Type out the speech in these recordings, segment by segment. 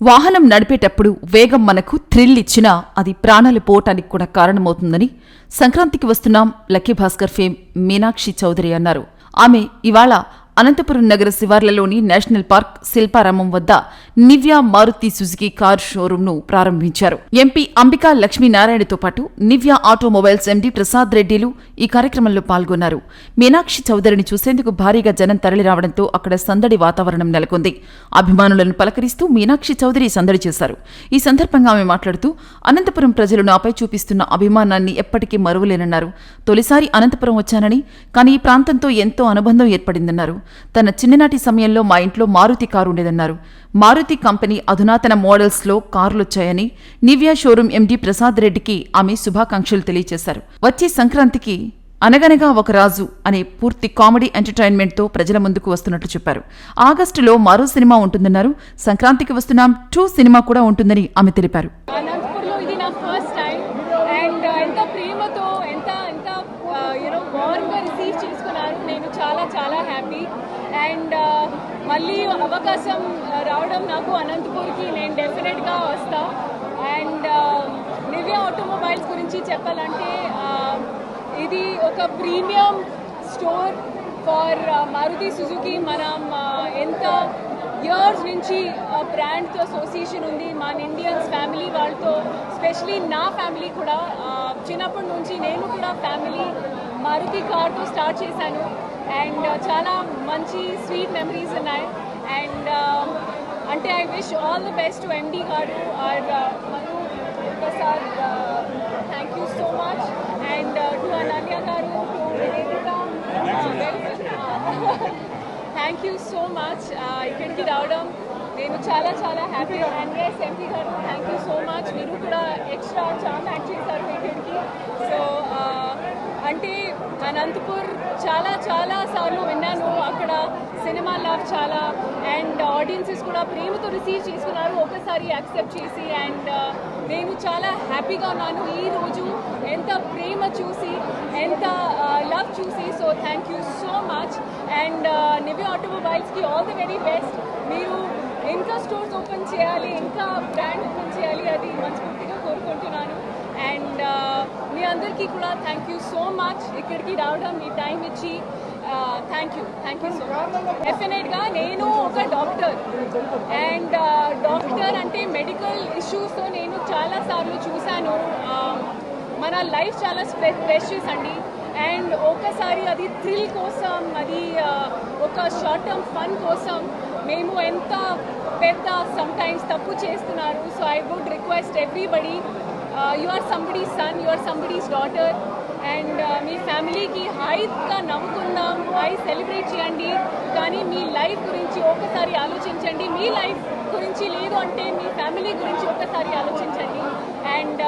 వాహనం నడిపేటప్పుడు వేగం మనకు థ్రిల్ ఇచ్చినా అది ప్రాణాలు పోవటానికి కూడా కారణమవుతుందని సంక్రాంతికి వస్తున్నాం లక్కీ భాస్కర్ ఫేమ్ మీనాక్షి చౌదరి అన్నారు. ఆమె ఇవాళ అనంతపురం నగర శివార్లలోని నేషనల్ పార్క్ శిల్పారామం వద్ద నివ్యా మారుతి సుజుకి కార్ షోరూంను ప్రారంభించారు. ఎంపీ అంబికా లక్ష్మీనారాయణతో పాటు నివ్యా ఆటోమొబైల్స్ ఎండీ ప్రసాద్ రెడ్డిలు ఈ కార్యక్రమంలో పాల్గొన్నారు. మీనాక్షి చౌదరిని చూసేందుకు భారీగా జనం తరలిరావడంతో అక్కడ సందడి వాతావరణం నెలకొంది. అభిమానులను పలకరిస్తూ మీనాక్షి చౌదరి సందడి చేశారు. ఈ సందర్భంగా ఆమె మాట్లాడుతూ అనంతపురం ప్రజలు నాపై చూపిస్తున్న అభిమానాన్ని ఎప్పటికీ మరువలేనన్నారు. తొలిసారి అనంతపురం వచ్చానని, కానీ ఈ ప్రాంతంతో ఎంతో అనుబంధం ఏర్పడిందన్నారు. తన చిన్ననాటి సమయంలో మా ఇంట్లో మారుతి కారు ఉండేదన్నారు. మారుతి కంపెనీ అధునాతన మోడల్స్లో కార్లొచ్చాయని నివ్యా షోరూం ఎండీ ప్రసాద్ రెడ్డికి ఆమె శుభాకాంక్షలు తెలియజేశారు. వచ్చే సంక్రాంతికి అనగనగా ఒక రాజు అనే పూర్తి కామెడీ ఎంటర్టైన్మెంట్తో ప్రజల ముందుకు వస్తున్నట్లు చెప్పారు. ఆగస్టులో మరో సినిమా ఉంటుందన్నారు. సంక్రాంతికి వస్తున్నాం 2 సినిమా కూడా ఉంటుందని ఆమె తెలిపారు. చాలా హ్యాపీ అండ్ మళ్ళీ అవకాశం రావడం నాకు అనంతపూర్కి నేను డెఫినెట్గా వస్తా. అండ్ నివ్యా ఆటోమొబైల్స్ గురించి చెప్పాలంటే ఇది ఒక premium store for Maruti Suzuki. మనం ఎంత ఇయర్స్ నుంచి బ్రాండ్తో అసోసియేషన్ ఉంది. మన ఇండియన్స్ ఫ్యామిలీ వాళ్ళతో, స్పెషలీ నా ఫ్యామిలీ కూడా చిన్నప్పటి నుంచి నేను కూడా ఫ్యామిలీ మారుతి కార్తో స్టార్ట్ చేశాను. అండ్ చాలా మంచి స్వీట్ మెమరీస్ ఉన్నాయి. అండ్ అంటే I wish all the best to MD garu R Manu Prasad, thank you so much. And to Ananya garu, to Nivedita, thank you so much. ఇక్కడికి రావడం నేను చాలా చాలా హ్యాపీ. అండ్ ఎస్ ఎంపీ గారు, థ్యాంక్ యూ సో మచ్. మీరు కూడా ఎక్స్ట్రా ఛాన్స్ యాడ్ చేశారు ఇక్కడికి. సో అంటే అనంతపూర్ చాలా చాలా సార్లు విన్నాను, అక్కడ సినిమా లవ్ చాలా, అండ్ ఆడియన్సెస్ కూడా ప్రేమతో రిసీవ్ చేసుకున్నారు, ఒకసారి యాక్సెప్ట్ చేసి. అండ్ నేను చాలా హ్యాపీగా ఉన్నాను ఈరోజు ఎంత ప్రేమ చూసి, ఎంత లవ్ చూసి. So thank you so much. And Nivya ఆటోమొబైల్స్కి ఆల్ ది వెరీ బెస్ట్. మీరు ఇంకా స్టోర్స్ ఓపెన్ చేయాలి, ఇంకా బ్రాండ్ ఓపెన్ చేయాలి, అది మనస్ఫూర్తిగా కోరుకుంటున్నాను. అండ్ మీ అందరికీ కూడా థ్యాంక్ యూ సో మచ్ ఇక్కడికి రావడం, మీ టైం ఇచ్చి. Thank you so much. డెఫినెట్గా నేను ఒక డాక్టర్, అండ్ డాక్టర్ అంటే మెడికల్ ఇష్యూస్తో నేను చాలాసార్లు చూశాను. మన లైఫ్ చాలా ప్రెషియస్ అండి. అండ్ ఒకసారి అది థ్రిల్ కోసం, అది ఒక షార్ట్ టర్మ్ ఫన్ కోసం మేము ఎంత పెద్ద సమ్టైమ్స్ తప్పు చేస్తున్నారు. So I would request everybody, you are somebody's son, you are somebody's daughter. And మీ ఫ్యామిలీకి హాయిగా నవ్వుకుందాం, హాయి సెలబ్రేట్ చేయండి, కానీ మీ లైఫ్ గురించి ఒకసారి ఆలోచించండి. మీ లైఫ్ గురించి లేదు అంటే మీ ఫ్యామిలీ గురించి ఒకసారి ఆలోచించండి. And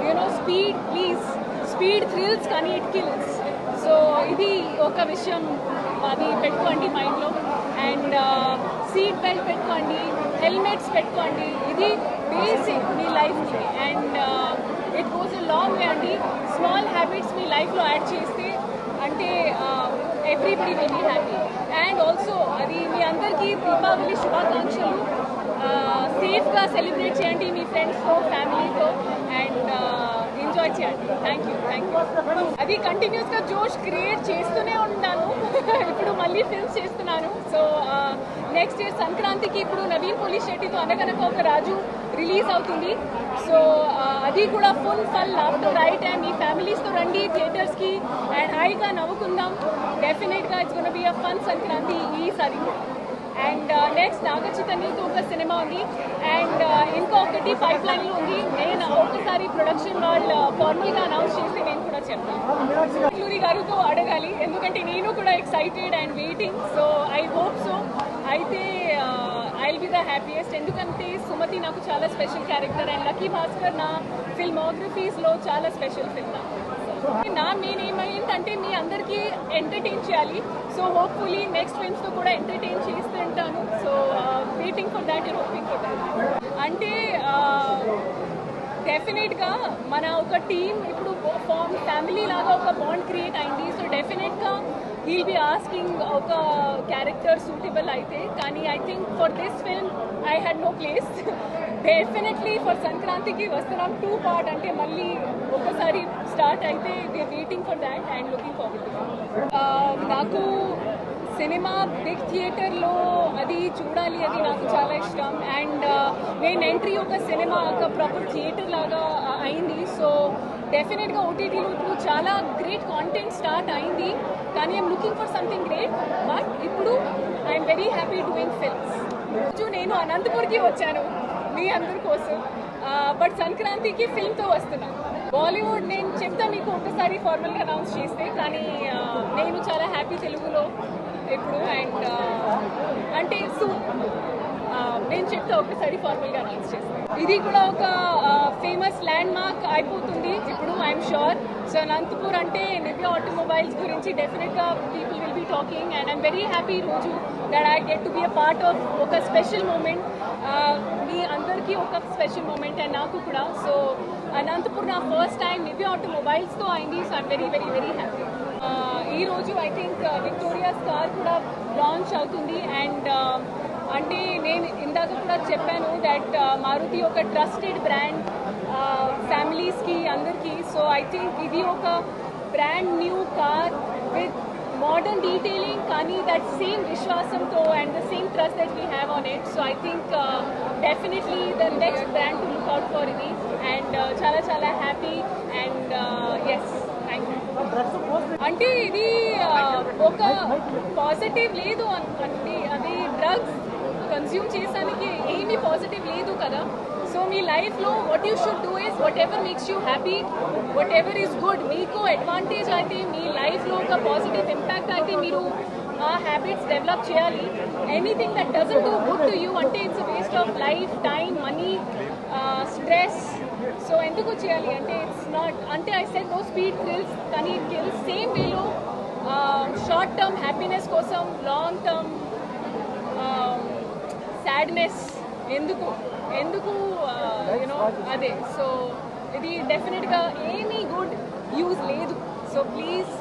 you know speed, please, speed thrills కానీ ఇట్ కిల్స్. సో ఇది ఒక విషయం, అది పెట్టుకోండి మైండ్లో. అండ్ సీట్ బెల్ట్ పెట్టుకోండి, హెల్మెట్స్ పెట్టుకోండి, ఇది బేసిక్ మీ లైఫ్కి. And it goes a long way అండి. స్మాల్ హ్యాబిట్స్ మీ లైఫ్లో యాడ్ చేస్తే అంటే everybody will be happy. And also అది మీ అందరికీ దీపావళి శుభాకాంక్షలు. సేఫ్గా సెలబ్రేట్ చేయండి మీ ఫ్రెండ్స్తో, ఫ్యామిలీతో, అండ్ ఎంజాయ్ చేయండి. Thank you. అది కంటిన్యూస్గా జోష్ క్రియేట్ చేస్తూనే ఉంటాను. ఇప్పుడు మళ్ళీ ఫిల్మ్స్ చేస్తున్నాను. సో నెక్స్ట్ ఇయర్ సంక్రాంతికి ఇప్పుడు నవీన్ పోలీస్ శెట్టితో అనగనక ఒక రాజు రిలీజ్ అవుతుంది. సో అది కూడా full fun laughter right. And మీ ఫ్యామిలీస్తో రండి థియేటర్స్కి అండ్ హాయిగా నవ్వుకుందాం. డెఫినెట్గా it's gonna be a fun Sankranti ఈసారి. అండ్ నెక్స్ట్ నాగ చైతన్యతో ఒక సినిమా ఉంది. అండ్ ఇంకా ఒకటి పైప్ లైన్లో ఉంది. నేను ఒకసారి ప్రొడక్షన్ వాళ్ళు ఫార్మల్గా అనౌన్స్ చేసి నేను కూడా చెప్తాను. క్లూరి గారితో అడగాలి, ఎందుకంటే నేను కూడా excited and waiting. So I hope so. అయితే I will be the happiest, ఎందుకంటే సుమతి నాకు చాలా special character. And Lucky Bhaskar నా ఫిల్మోగ్రఫీస్లో చాలా స్పెషల్ ఫిల్మ్. నా మెయిన్ ఏమైందంటే మీ అందరికీ ఎంటర్టైన్ చేయాలి. సో హోప్ఫుల్లీ నెక్స్ట్ ఫిల్మ్స్తో కూడా ఎంటర్టైన్ చేస్తుంటాను. So waiting for that and hoping for that. అంటే డెఫినెట్గా మన ఒక టీమ్ ఇప్పుడు ఫామ్ ఫ్యామిలీ లాగా ఒక బాండ్ క్రియేట్ అయింది. సో డెఫినెట్గా హీల్ బి ఆస్కింగ్ ఒక క్యారెక్టర్ సూటబుల్ అయితే, కానీ I think for this film I had no place. Definitely for సంక్రాంతికి వస్తున్నాం 2 part, అంటే మళ్ళీ ఒకసారి స్టార్ట్ అయితే we are waiting for that and looking forward. నాకు సినిమా బిగ్ థియేటర్లో అది చూడాలి, అది నాకు చాలా ఇష్టం. అండ్ నేను ఎంట్రీ ఒక సినిమా ఒక ప్రాపర్ థియేటర్ లాగా అయింది. సో డెఫినెట్గా ఓటీటీలో ఇప్పుడు చాలా గ్రేట్ కాంటెంట్ స్టార్ట్ అయింది, కానీ I'm looking for something great. But ఇప్పుడు I'm very happy doing films. రోజు నేను అనంతపూర్కి వచ్చాను మీ అందరి కోసం, బట్ సంక్రాంతికి ఫిల్మ్తో వస్తున్నాను. బాలీవుడ్ నేను చెప్తా మీకు ఒకసారి ఫార్మల్గా అనౌన్స్ చేస్తే, కానీ నేను చాలా హ్యాపీ తెలుగులో ఇప్పుడు. అండ్ అంటే నేను చెప్తా ఒకసారి ఫార్మల్గా అనౌన్స్ చేస్తాను. ఇది కూడా ఒక ఫేమస్ ల్యాండ్ మార్క్ అయిపోతుంది ఇప్పుడు, ఐఎమ్ షూర్. సో అనంతపూర్ అంటే నివ్యా ఆటోమొబైల్స్ గురించి డెఫినెట్గా people will be talking. And I'm very happy రోజు that I get to be a part of ఒక స్పెషల్ మూమెంట్. మీ అందరికీ ఒక స్పెషల్ మూమెంట్ అండ్ నాకు కూడా. సో అనంతపూర్ నా ఫస్ట్ టైం నివ్యా ఆటోమొబైల్స్తో అయింది. So I'm very very very happy. ఈరోజు ఐ థింక్ విక్టోరియాస్ కార్ కూడా లాంచ్ అవుతుంది. అండ్ అంటే నేను ఇందాక కూడా చెప్పాను దట్ మారుతి ఒక ట్రస్టెడ్ బ్రాండ్ ఫ్యామిలీస్కి అందరికీ. సో ఐ థింక్ ఇది ఒక brand new car with modern detailing, కానీ దట్ సేమ్ విశ్వాసంతో and the same trust that we have on it. So I think definitely the next brand to look out for ఇది. And చాలా చాలా happy. And yes, thank you. అంటే ఇది ఒక positive లేదు అంటే అది డ్రగ్స్ కన్జ్యూమ్ చేసానికి ఏమీ పాజిటివ్ లేదు కదా. సో మీ లైఫ్లో what you should do is whatever makes you happy, whatever is good, మీకు అడ్వాంటేజ్ అయితే మీ లైఫ్లో ఒక పాజిటివ్ ఇంపాక్ట్ అయితే మీరు ఆ హ్యాబిట్స్ డెవలప్ చేయాలి. Anything that doesn't do good to you అంటే it's waste of life, time, money, stress. So ఎందుకు చేయాలి అంటే ఇట్స్ నాట్ అంటే I said no speed thrills, కానీ ఇట్ కిల్స్. సేమ్ వేలో షార్ట్ టర్మ్ హ్యాపీనెస్ కోసం లాంగ్ టర్మ్ సాడ్నెస్ ఎందుకు you know అదే. సో ఇది డెఫినెట్గా ఏమీ గుడ్ యూజ్ లేదు. సో ప్లీజ్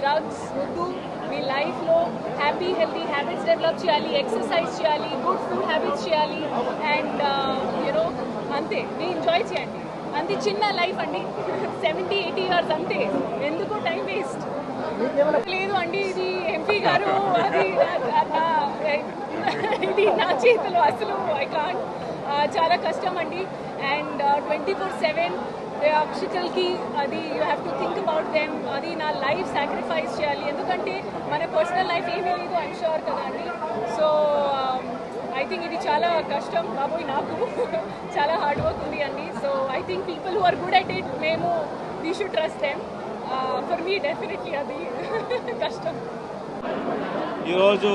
డ్రగ్స్ వద్దు. మీ లైఫ్లో హ్యాపీ హెల్తీ హ్యాబిట్స్ డెవలప్ చేయాలి, ఎక్సర్సైజ్ చేయాలి, గుడ్ ఫుడ్ హ్యాబిట్స్ చేయాలి. అండ్ యూనో అంతే, మీ ఎంజాయ్ చేయండి. అంతే, చిన్న లైఫ్ అండి, 70-80 years అంతే. ఎందుకు టైం వేస్ట్ లేదు అండి. ఇది ఎంపీ గారు అది ఇది నా చేతిలో అసలు ఐ కాంట్. చాలా కష్టం అండి. అండ్ 24/7 అక్షితల్కి అది you have to think about them. అది నా లైఫ్ సాక్రిఫైస్ చేయాలి, ఎందుకంటే మన పర్సనల్ లైఫ్ ఏమీ లేదు, ఐఎమ్ షూర్ కదా అండి. సో ఐ థింక్ ఇది చాలా కష్టం బాబోయ్, నాకు చాలా హార్డ్ వర్క్ ఉంది అండి. So I think people who are good at it మేము we should trust them. For me definitely అది కష్టం. ఈరోజు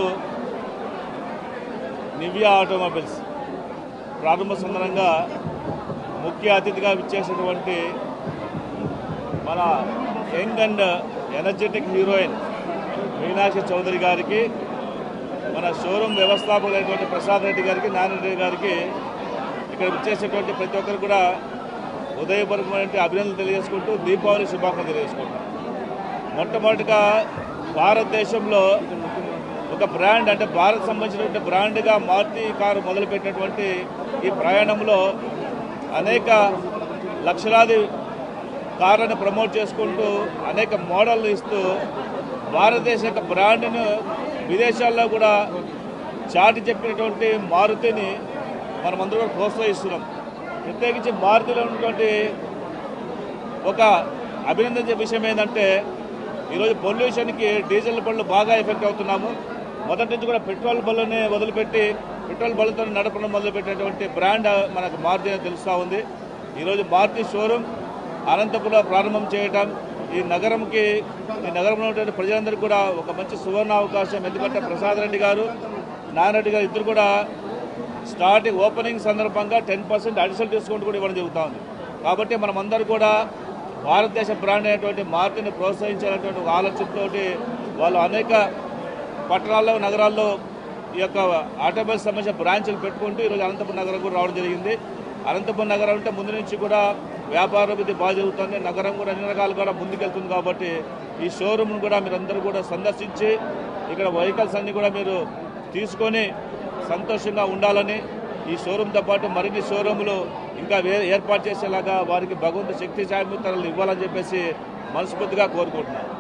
నివ్యా ఆటోమొబైల్స్ ప్రారంభ సందర్భంగా ముఖ్య అతిథిగా విచ్చేసినటువంటి మన young and energetic heroine Meenakshi Chaudhary గారికి, మన షోరూమ్ వ్యవస్థాపకులైనటువంటి ప్రసాద్ రెడ్డి గారికి, నారాయణ గారికి, ఇక్కడ విచ్చేసేటువంటి ప్రతి ఒక్కరు కూడా ఉదయపూర్వకమైన అభినందనలు తెలియజేసుకుంటూ దీపావళి శుభాకాంక్షలు తెలియజేసుకుంటాం. మొట్టమొదటిగా భారతదేశంలో ఒక బ్రాండ్ అంటే భారత్ సంబంధించినటువంటి బ్రాండ్గా మారుతి కారు మొదలుపెట్టినటువంటి ఈ ప్రయాణంలో అనేక లక్షలాది కార్లను ప్రమోట్ చేసుకుంటూ అనేక మోడళ్ళు ఇస్తూ భారతదేశ యొక్క బ్రాండ్ను విదేశాల్లో కూడా చాటి చెప్పినటువంటి మారుతిని మనమందరూ కూడా ప్రోత్సహిస్తున్నాం. ప్రత్యేకించి మారుతిలో ఉన్నటువంటి ఒక అభినందించే విషయం ఏంటంటే ఈరోజు పొల్యూషన్కి డీజిల్ బళ్ళు బాగా ఎఫెక్ట్ అవుతున్నాము. మొదటి నుంచి కూడా పెట్రోల్ బళ్ళనే వదిలిపెట్టి పెట్రోల్ బళ్ళతో నడపడం మొదలుపెట్టినటువంటి బ్రాండ్ మనకు మారుతి అని తెలుస్తూ ఉంది. ఈరోజు మారుతి షోరూమ్ అనంతపురంలో ప్రారంభం చేయటం ఈ నగరంలో ఉన్నటువంటి ప్రజలందరికీ కూడా ఒక మంచి సువర్ణ అవకాశం. ఎందుకంటే ప్రసాద్ రెడ్డి గారు, నారాయణ రెడ్డి గారు ఇద్దరు కూడా స్టార్టింగ్ ఓపెనింగ్ సందర్భంగా 10% అడిషనల్ డిస్కౌంట్ కూడా ఇవ్వడం జరుగుతూ ఉంది. కాబట్టి మనమందరూ కూడా భారతదేశ బ్రాండ్ అయినటువంటి మారుతిని ప్రోత్సహించాలనేటువంటి ఒక ఆలోచనతో వాళ్ళు అనేక పట్టణాల్లో, నగరాల్లో ఈ యొక్క ఆటోమొబైల్స్ సంబంధించిన బ్రాంచ్లు పెట్టుకుంటూ ఈరోజు అనంతపురం నగరం కూడా రావడం జరిగింది. అనంతపురం నగరం అంటే ముందు నుంచి కూడా వ్యాపారాభివృద్ధి బాగా జరుగుతుంది, నగరం కూడా అన్ని రకాలు కూడా ముందుకెళ్తుంది. కాబట్టి ఈ షోరూమ్ను కూడా మీరందరూ కూడా సందర్శించి ఇక్కడ వెహికల్స్ అన్ని కూడా మీరు తీసుకొని సంతోషంగా ఉండాలని, ఈ షోరూమ్తో పాటు మరిన్ని షోరూములు ఇంకా ఏర్పాటు చేసేలాగా వారికి భగవంతు శక్తి సామర్థ్యాలు ఇవ్వాలని చెప్పేసి మనస్ఫూర్తిగా కోరుకుంటున్నాను.